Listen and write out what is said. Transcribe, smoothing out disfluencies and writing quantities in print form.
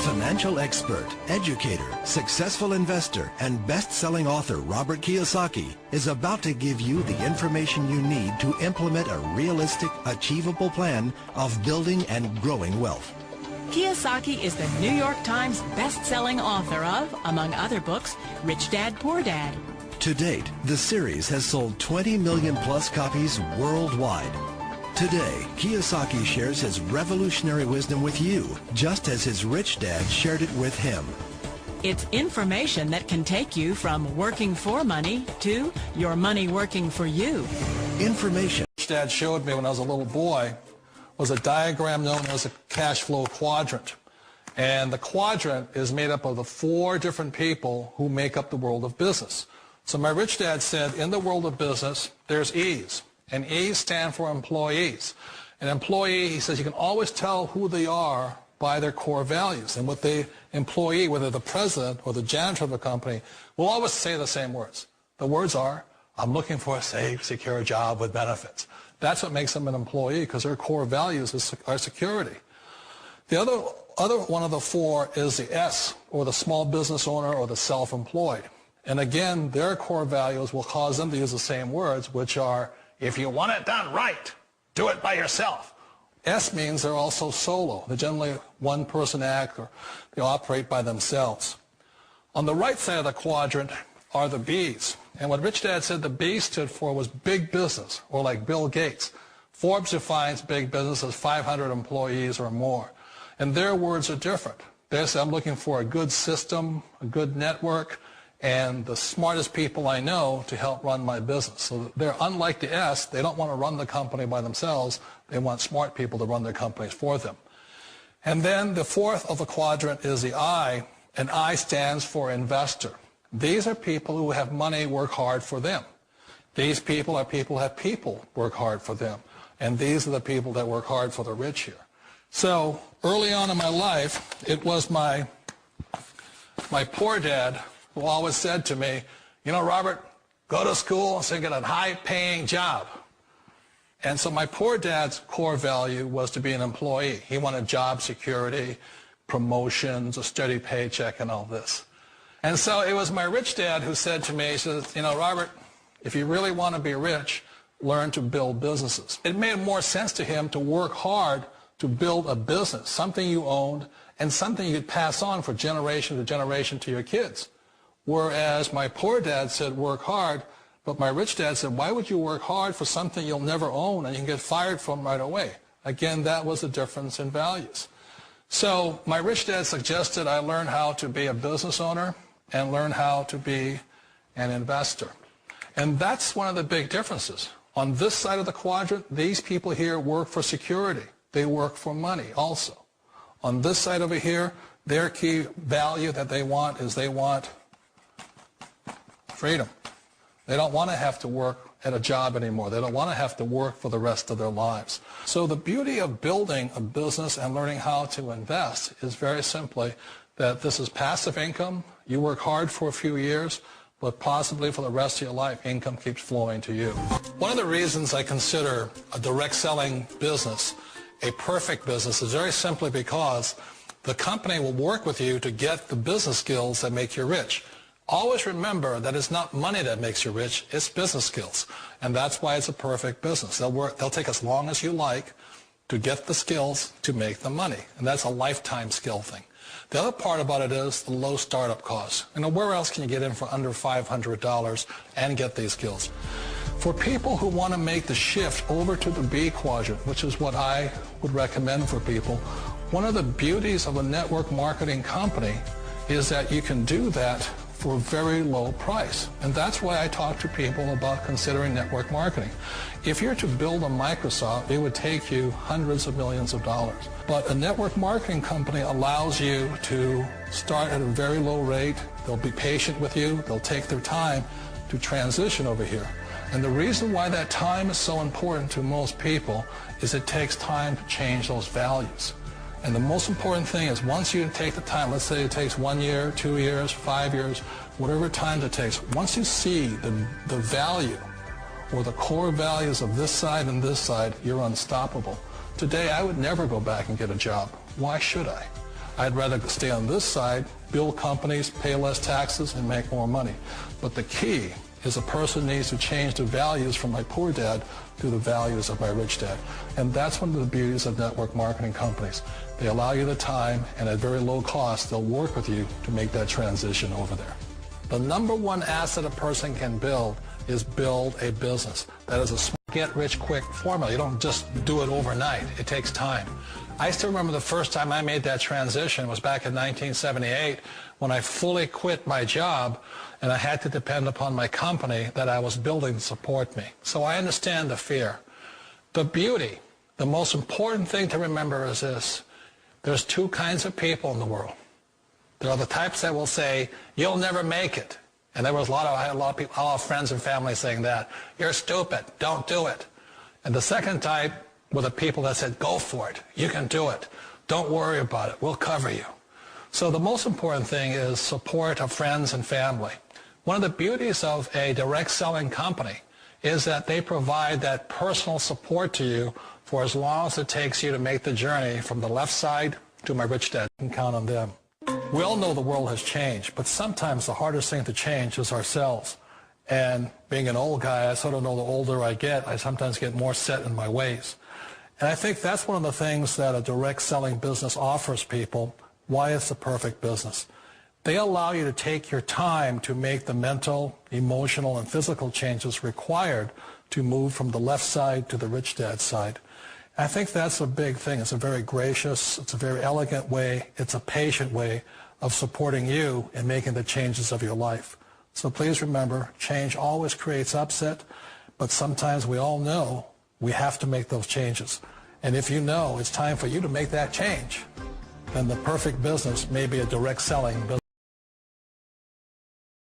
Financial expert, educator, successful investor, and best-selling author Робърт Кийосаки is about to give you the information you need to implement a realistic, achievable plan of building and growing wealth. Kiyosaki is the New York Times best-selling author of, among other books, Rich Dad, Poor Dad. To date, the series has sold 20 million plus copies worldwide. Today, Kiyosaki shares his revolutionary wisdom with you, just as his rich dad shared it with him. It's information that can take you from working for money to your money working for you. Information. Rich Dad showed me when I was a little boy was a diagram known as a cash flow quadrant. And the quadrant is made up of the 4 different people who make up the world of business. So my rich dad said, in the world of business, there's E's. And E's stand for employees. An employee, he says, you can always tell who they are by their core values. And what the employee, whether the president or the janitor of the company, will always say the same words. The words are, I'm looking for a safe, secure job with benefits. That's what makes them an employee, because their core values are security. The other one of the 4 is the S, or the small business owner or the self-employed. And again, their core values will cause them to use the same words, which are, if you want it done right, do it by yourself. S means they're also solo. They're generally one-person act, or they operate by themselves. On the right side of the quadrant are the B's. And what Rich Dad said the B stood for was big business, or like Bill Gates. Forbes defines big business as 500 employees or more. And their words are different. They say, I'm looking for a good system, a good network, and the smartest people I know to help run my business. So they're unlike the S. They don't want to run the company by themselves. They want smart people to run their companies for them. And then the 4th of the quadrant is the I, and I stands for investor. These are people who have money work hard for them. These people are people who have people work hard for them. And these are the people that work hard for the rich here. So early on in my life, it was my poor dad who always said to me, you know, Robert, go to school so you get a high-paying job. And so my poor dad's core value was to be an employee. He wanted job security, promotions, a steady paycheck, and all this. And so it was my rich dad who said to me, he says, you know, Robert, if you really want to be rich, learn to build businesses. It made more sense to him to work hard to build a business, something you owned, and something you could pass on for generation to generation to your kids. Whereas my poor dad said work hard, but my rich dad said, why would you work hard for something you'll never own and you can get fired from right away? Again, that was the difference in values. So my rich dad suggested I learn how to be a business owner and learn how to be an investor. And that's one of the big differences. On this side of the quadrant, these people here work for security. They work for money also. On this side over here, their key value that they want is they want freedom. They don't want to have to work at a job anymore. They don't want to have to work for the rest of their lives. So the beauty of building a business and learning how to invest is very simply that this is passive income. You work hard for a few years, but possibly for the rest of your life, income keeps flowing to you. One of the reasons I consider a direct selling business a perfect business is very simply because the company will work with you to get the business skills that make you rich. Always remember that it's not money that makes you rich, it's business skills. And that's why it's a perfect business. They'll take as long as you like to get the skills to make the money. And that's a lifetime skill thing. The other part about it is the low startup costs. You know, where else can you get in for under $500 and get these skills? For people who want to make the shift over to the B quadrant, which is what I would recommend for people, one of the beauties of a network marketing company is that you can do that for a very low price. And that's why I talk to people about considering network marketing. If you're to build a Microsoft, it would take you hundreds of millions of dollars. But a network marketing company allows you to start at a very low rate. They'll be patient with you. They'll take their time to transition over here. And the reason why that time is so important to most people is it takes time to change those values. And the most important thing is once you take the time, let's say it takes 1 year, 2 years, 5 years, whatever time it takes, once you see the value or the core values of this side and this side, you're unstoppable. Today, I would never go back and get a job. Why should I? I'd rather stay on this side, build companies, pay less taxes, and make more money. But the key is a person needs to change the values from my poor dad to the values of my rich dad. And that's one of the beauties of network marketing companies. They allow you the time, and at very low cost, they'll work with you to make that transition over there. The number one asset a person can build is build a business. That is a get-rich-quick formula. You don't just do it overnight. It takes time. I still remember the first time I made that transition was back in 1978 when I fully quit my job and I had to depend upon my company that I was building to support me. So I understand the fear. The beauty, the most important thing to remember is this. There's two kinds of people in the world. There are the types that will say, you'll never make it. And there was I had a lot of people, a lot of friends and family saying that. You're stupid. Don't do it. And the second type were the people that said, go for it. You can do it. Don't worry about it. We'll cover you. So the most important thing is support of friends and family. One of the beauties of a direct selling company is that they provide that personal support to you for as long as it takes you to make the journey from the left side to my rich dad. You can count on them. We all know the world has changed, but sometimes the hardest thing to change is ourselves. And being an old guy, I sort of know the older I get, I sometimes get more set in my ways. And I think that's one of the things that a direct selling business offers people, why it's the perfect business. They allow you to take your time to make the mental, emotional, and physical changes required to move from the left side to the rich dad side. I think that's a big thing. It's a very gracious, it's a very elegant way, it's a patient way of supporting you in making the changes of your life. So please remember, change always creates upset, but sometimes we all know we have to make those changes. And if you know it's time for you to make that change, then the perfect business may be a direct selling business.